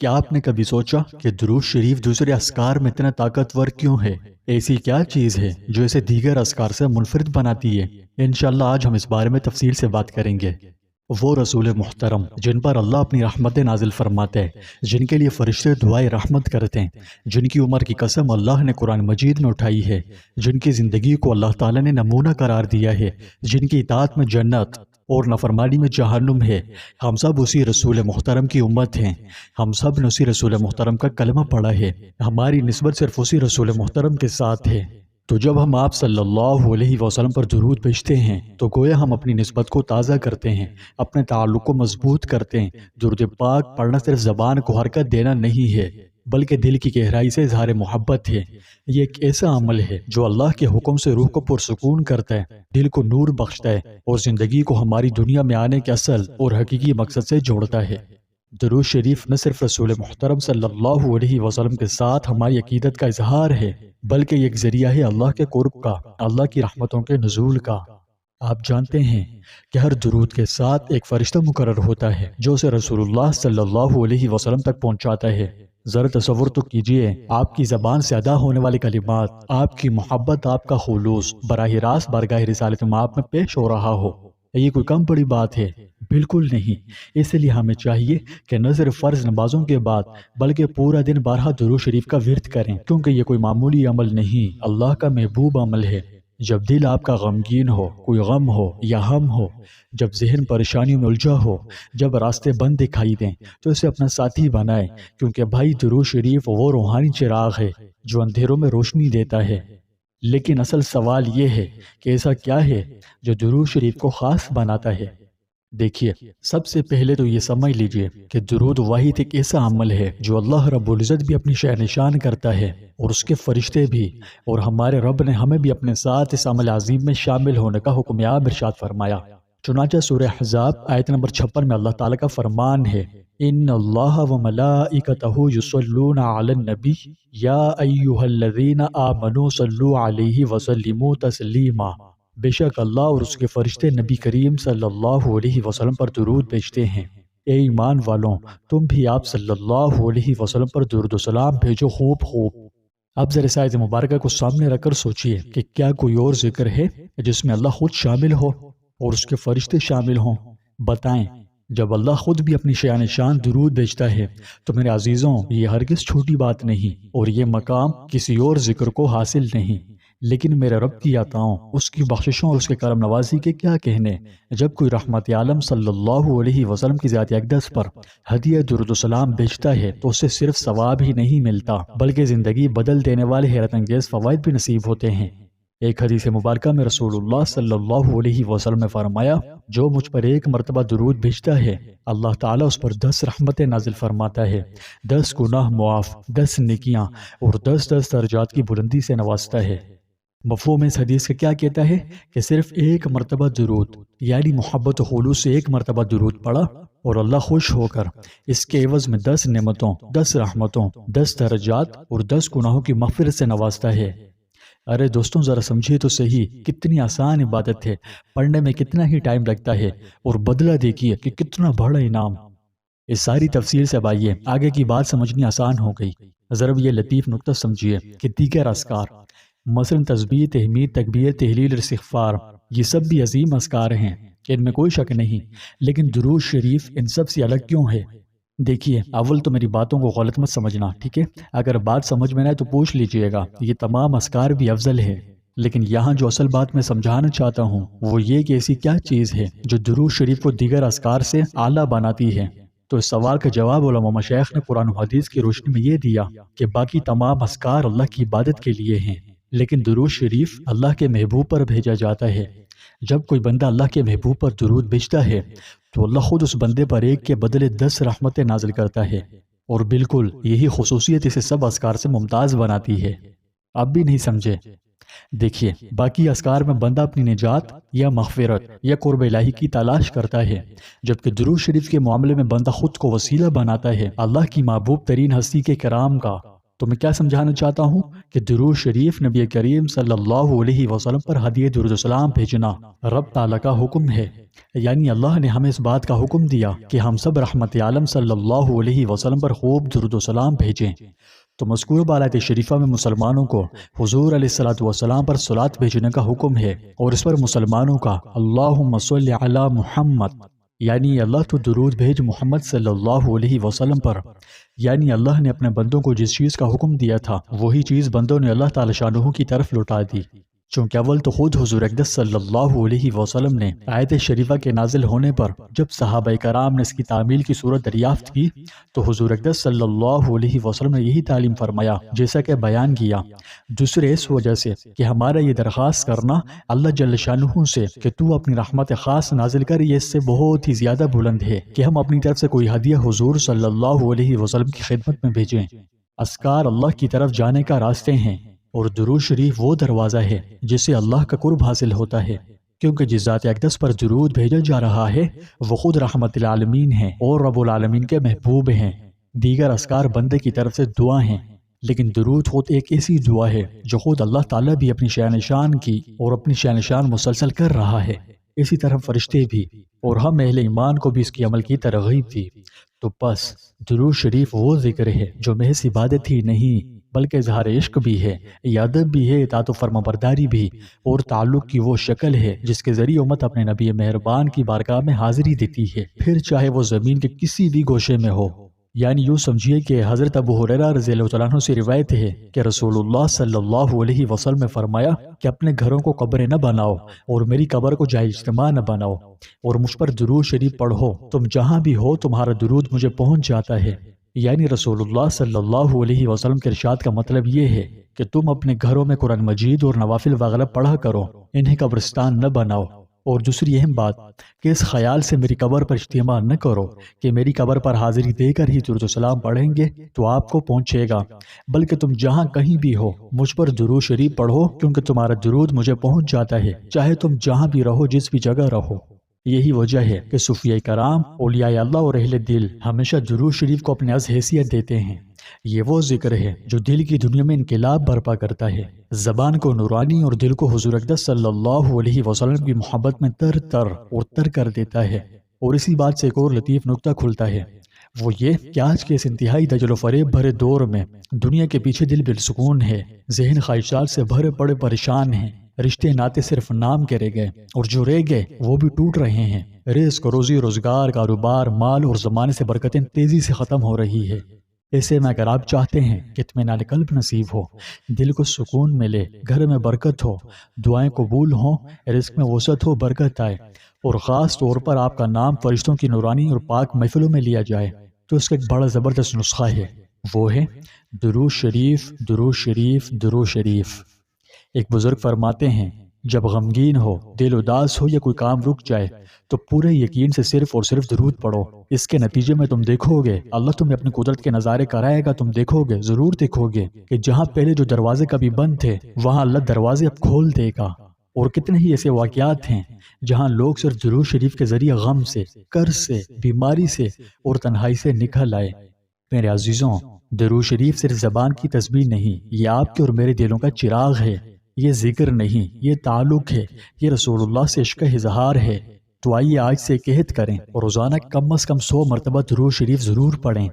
کیا آپ نے کبھی سوچا کہ درود شریف دوسرے اذکار میں اتنا طاقتور کیوں ہے؟ ایسی کیا چیز ہے جو اسے دیگر اذکار سے منفرد بناتی ہے؟ انشاءاللہ آج ہم اس بارے میں تفصیل سے بات کریں گے۔ وہ رسول محترم جن پر اللہ اپنی رحمت نازل فرماتے ہیں، جن کے لیے فرشتے دعائے رحمت کرتے ہیں، جن کی عمر کی قسم اللہ نے قرآن مجید میں اٹھائی ہے، جن کی زندگی کو اللہ تعالیٰ نے نمونہ قرار دیا ہے، جن کی اطاعت میں جنت اور نافرمانی میں جہنم ہے، ہم سب اسی رسول محترم کی امت ہیں۔ ہم سب نے اسی رسول محترم کا کلمہ پڑھا ہے، ہماری نسبت صرف اسی رسول محترم کے ساتھ ہے۔ تو جب ہم آپ صلی اللہ علیہ وسلم پر درود بھیجتے ہیں تو گویا ہم اپنی نسبت کو تازہ کرتے ہیں، اپنے تعلق کو مضبوط کرتے ہیں۔ درود پاک پڑھنا صرف زبان کو حرکت دینا نہیں ہے، بلکہ دل کی گہرائی سے اظہار محبت ہے۔ یہ ایک ایسا عمل ہے جو اللہ کے حکم سے روح کو پرسکون کرتا ہے، دل کو نور بخشتا ہے اور زندگی کو ہماری دنیا میں آنے کے اصل اور حقیقی مقصد سے جوڑتا ہے۔ درود شریف نہ صرف رسول محترم صلی اللہ علیہ وسلم کے ساتھ ہماری عقیدت کا اظہار ہے، بلکہ یہ ایک ذریعہ ہے اللہ کے قرب کا، اللہ کی رحمتوں کے نزول کا۔ آپ جانتے ہیں کہ ہر درود کے ساتھ ایک فرشتہ مقرر ہوتا ہے جو اسے رسول اللہ صلی اللہ علیہ وسلم تک پہنچاتا ہے۔ ذرا تصور تو کیجئے، آپ کی زبان سے ادا ہونے والے کلمات، آپ کی محبت، آپ کا خلوص براہ راست بارگاہ رسالت مآب میں پیش ہو رہا ہو۔ یہ کوئی کم بڑی بات ہے؟ بالکل نہیں۔ اس لیے ہمیں چاہیے کہ نہ صرف فرض نمازوں کے بعد بلکہ پورا دن بارہا درود شریف کا ورد کریں، کیونکہ یہ کوئی معمولی عمل نہیں، اللہ کا محبوب عمل ہے۔ جب دل آپ کا غمگین ہو، کوئی غم ہو یا ہم ہو، جب ذہن پریشانیوں میں الجھا ہو، جب راستے بند دکھائی دیں، تو اسے اپنا ساتھی بنائیں، کیونکہ بھائی درود شریف وہ روحانی چراغ ہے جو اندھیروں میں روشنی دیتا ہے۔ لیکن اصل سوال یہ ہے کہ ایسا کیا ہے جو درود شریف کو خاص بناتا ہے؟ دیکھیے، سب سے پہلے تو یہ سمجھ لیجئے کہ درود واحد ایک ایسا عمل ہے جو اللہ رب العزت بھی اپنی شأن نشان کرتا ہے اور اس کے فرشتے بھی، اور ہمارے رب نے ہمیں بھی اپنے ساتھ اس عمل عظیم میں شامل ہونے کا حکم ارشاد فرمایا۔ چنانچہ سورہ احزاب آیت نمبر 56 میں اللہ تعالیٰ کا فرمان ہے، ان اللہ وملائکتہ یصلون علی النبی یا ایھا الذین آمنوا صلوا علیہ وسلموا تسلیما۔ بے شک اللہ اور اس کے فرشتے نبی کریم صلی اللہ علیہ وسلم پر درود بھیجتے ہیں۔ اے ایمان والوں، تم بھی آپ صلی اللہ علیہ وسلم پر درود و سلام بھیجو خوب خوب۔ اب ذرا اس آیت مبارکہ کو سامنے رکھ کر سوچئے کہ کیا کوئی اور ذکر ہے جس میں اللہ خود شامل ہو اور اس کے فرشتے شامل ہوں؟ بتائیں۔ جب اللہ خود بھی اپنی شأن شان درود بھیجتا ہے تو میرے عزیزوں، یہ ہرگز چھوٹی بات نہیں، اور یہ مقام کسی اور ذکر کو حاصل نہیں۔ لیکن میرے رب کی عطاؤں، اس کی بخششوں اور اس کے کرم نوازی کے کیا کہنے؟ جب کوئی رحمت عالم صلی اللہ علیہ وسلم کی ذات اقدس پر ہدیہ درود و سلام بھیجتا ہے تو اسے صرف ثواب ہی نہیں ملتا، بلکہ زندگی بدل دینے والے حیرت انگیز فوائد بھی نصیب ہوتے ہیں۔ ایک حدیث مبارکہ میں رسول اللہ صلی اللہ علیہ وسلم نے فرمایا، جو مجھ پر ایک مرتبہ درود بھیجتا ہے اللہ تعالیٰ اس پر 10 رحمتیں نازل فرماتا ہے، 10 گناہ معاف، 10 نیکیاں اور 10 درجات کی بلندی سے نوازتا ہے۔ مفہوم اس حدیث کا کیا کہتا ہے کہ صرف ایک مرتبہ درود، یعنی محبت و خلوص سے ایک مرتبہ درود پڑھا اور اللہ خوش ہو کر اس کے عوض میں 10 نعمتوں، 10 رحمتوں، 10 درجات اور 10 گناہوں کی مغفرت سے نوازتا ہے۔ ارے دوستوں، ذرا سمجھیے تو صحیح، کتنی آسان عبادت ہے، پڑھنے میں کتنا ہی ٹائم لگتا ہے، اور بدلہ دیکھیے کہ کتنا بڑا انعام۔ اس ساری تفصیل سے آئیے آگے کی بات سمجھنی آسان ہو گئی۔ ضرب یہ لطیف نکتہ سمجھیے کہ دیگر اذکار مثلا تسبیح، تحمید، تکبیر، تہلیل، استغفار، یہ سب بھی عظیم اذکار ہیں، ان میں کوئی شک نہیں، لیکن درود شریف ان سب سے الگ کیوں ہے؟ دیکھیے، اول تو میری باتوں کو غلط مت سمجھنا، ٹھیک ہے؟ اگر بات سمجھ میں نہ آئے تو پوچھ لیجئے گا، یہ تمام اذکار بھی افضل ہے، لیکن یہاں جو اصل بات میں سمجھانا چاہتا ہوں وہ یہ کہ ایسی کیا چیز ہے جو درود شریف کو دیگر اذکار سے اعلیٰ بناتی ہے؟ تو اس سوال کا جواب علماء مشائخ نے قرآن و حدیث کی روشنی میں یہ دیا کہ باقی تمام اذکار اللہ کی عبادت کے لیے ہیں، لیکن درود شریف اللہ کے محبوب پر بھیجا جاتا ہے۔ جب کوئی بندہ اللہ کے محبوب پر درود بھیجتا ہے تو اللہ خود اس بندے پر ایک کے بدلے 10 رحمتیں نازل کرتا ہے، اور بالکل یہی خصوصیت اسے سب اذکار سے ممتاز بناتی ہے۔ اب بھی نہیں سمجھے؟ دیکھیے، باقی اذکار میں بندہ اپنی نجات یا مغفرت یا قرب الہی کی تلاش کرتا ہے، جبکہ درود شریف کے معاملے میں بندہ خود کو وسیلہ بناتا ہے اللہ کی محبوب ترین ہستی کے کرام کا۔ تو میں کیا سمجھانا چاہتا ہوں کہ درود شریف نبی کریم صلی اللہ علیہ وسلم پر ہدیہ درود السلام بھیجنا رب تعالیٰ کا حکم ہے، یعنی اللہ نے ہمیں اس بات کا حکم دیا کہ ہم سب رحمت عالم صلی اللہ علیہ وسلم پر خوب درود السلام بھیجیں۔ تو مذکور آیت شریفہ میں مسلمانوں کو حضور علیہ الصلوۃ والسلام پر صلوات بھیجنے کا حکم ہے، اور اس پر مسلمانوں کا اللہم صلی علی محمد، یعنی اللہ تو درود بھیج محمد صلی اللہ علیہ وسلم پر، یعنی اللہ نے اپنے بندوں کو جس چیز کا حکم دیا تھا وہی چیز بندوں نے اللہ تعالی شانہ کی طرف لوٹا دی، چونکہ اول تو خود حضور اقدس صلی اللہ علیہ وسلم نے آیت شریفہ کے نازل ہونے پر جب صحابہ کرام نے اس کی تعمیل کی صورت دریافت کی تو حضور اقدس صلی اللہ علیہ وسلم نے یہی تعلیم فرمایا جیسا کہ بیان کیا۔ دوسرے اس وجہ سے کہ ہمارا یہ درخواست کرنا اللہ جل شانہ سے کہ تو اپنی رحمت خاص نازل کر، یہ اس سے بہت ہی زیادہ بلند ہے کہ ہم اپنی طرف سے کوئی ہدیہ حضور صلی اللہ علیہ وسلم کی خدمت میں بھیجیں۔ اذکار اللہ کی طرف جانے کا راستے ہیں، اور درود شریف وہ دروازہ ہے جس سے اللہ کا قرب حاصل ہوتا ہے، کیونکہ جس ذات اقدس پر درود بھیجا جا رہا ہے وہ خود رحمت العالمین ہیں اور رب العالمین کے محبوب ہیں۔ دیگر اذکار بندے کی طرف سے دعا ہیں، لیکن درود خود ایک ایسی دعا ہے جو خود اللہ تعالیٰ بھی اپنی شان شان کی اور اپنی شان شان مسلسل کر رہا ہے، اسی طرح فرشتے بھی، اور ہم اہل ایمان کو بھی اس کی عمل کی ترغیب دی۔ تو بس درود شریف وہ ذکر ہے جو محض عبادت ہی نہیں بلکہ اظہار عشق بھی ہے، ادب بھی ہے، اطاعت و فرما برداری بھی، اور تعلق کی وہ شکل ہے جس کے ذریعے امت اپنے نبی مہربان کی بارگاہ میں حاضری دیتی ہے، پھر چاہے وہ زمین کے کسی بھی گوشے میں ہو۔ یعنی یوں سمجھیے کہ حضرت ابو ہریرہ رضی اللہ تعالیٰ عنہ سے روایت ہے کہ رسول اللہ صلی اللہ علیہ وسلم نے فرمایا کہ اپنے گھروں کو قبریں نہ بناؤ اور میری قبر کو جائے اجتماع نہ بناؤ، اور مجھ پر درود شریف پڑھو، تم جہاں بھی ہو تمہارا درود مجھے پہنچ جاتا ہے۔ یعنی رسول اللہ صلی اللہ علیہ وسلم کے ارشاد کا مطلب یہ ہے کہ تم اپنے گھروں میں قرآن مجید اور نوافل وغیرہ پڑھا کرو، انہیں قبرستان نہ بناؤ۔ اور دوسری اہم بات کہ اس خیال سے میری قبر پر اجتماع نہ کرو کہ میری قبر پر حاضری دے کر ہی درود و سلام پڑھیں گے تو آپ کو پہنچے گا، بلکہ تم جہاں کہیں بھی ہو مجھ پر درود شریف پڑھو، کیونکہ تمہارا درود مجھے پہنچ جاتا ہے، چاہے تم جہاں بھی رہو، جس بھی جگہ رہو۔ یہی وجہ ہے کہ صوفیاء کرام، اولیاء اللہ اور اہل دل ہمیشہ درود شریف کو اپنے از حیثیت دیتے ہیں۔ یہ وہ ذکر ہے جو دل کی دنیا میں انقلاب برپا کرتا ہے، زبان کو نورانی اور دل کو حضور اقدس صلی اللہ علیہ وسلم کی محبت میں تر تر اور تر کر دیتا ہے۔ اور اسی بات سے ایک اور لطیف نکتہ کھلتا ہے، وہ یہ کہ آج کے اس انتہائی دجل و فریب بھرے دور میں دنیا کے پیچھے دل بالسکون ہے، ذہن خواہشات سے بھرے پڑے پریشان ہیں، رشتے ناتے صرف نام کے رہ گئے، اور جو رہ گئے وہ بھی ٹوٹ رہے ہیں، رزق، روزی، روزگار، کاروبار، مال اور زمانے سے برکتیں تیزی سے ختم ہو رہی ہے۔ ایسے میں اگر آپ چاہتے ہیں کہ اطمینان قلب نصیب ہو، دل کو سکون ملے، گھر میں برکت ہو، دعائیں قبول ہوں، رزق میں وسعت ہو، برکت آئے، اور خاص طور پر آپ کا نام فرشتوں کی نورانی اور پاک محفلوں میں لیا جائے، تو اس کا ایک بڑا زبردست نسخہ ہے، وہ ہے درود شریف، درود شریف، درود شریف۔ ایک بزرگ فرماتے ہیں، جب غمگین ہو، دل اداس ہو یا کوئی کام رک جائے تو پورے یقین سے صرف اور صرف درود پڑھو، اس کے نتیجے میں تم دیکھو گے اللہ تمہیں اپنی قدرت کے نظارے کرائے گا۔ تم دیکھو گے، ضرور دیکھو گے کہ جہاں پہلے جو دروازے کبھی بند تھے وہاں اللہ دروازے اب کھول دے گا۔ اور کتنے ہی ایسے واقعات ہیں جہاں لوگ صرف درود شریف کے ذریعے غم سے، قرض سے، بیماری سے اور تنہائی سے نکل آئے۔ میرے عزیزوں، درود شریف صرف زبان کی تسبیح نہیں، یہ آپ کے اور میرے دلوں کا چراغ ہے، یہ ذکر نہیں، یہ تعلق ہے، یہ رسول اللہ سے عشق کا اظہار ہے۔ تو آئیے آج سے ایک عہد کریں اور روزانہ کم از کم 100 مرتبہ درود شریف ضرور پڑھیں۔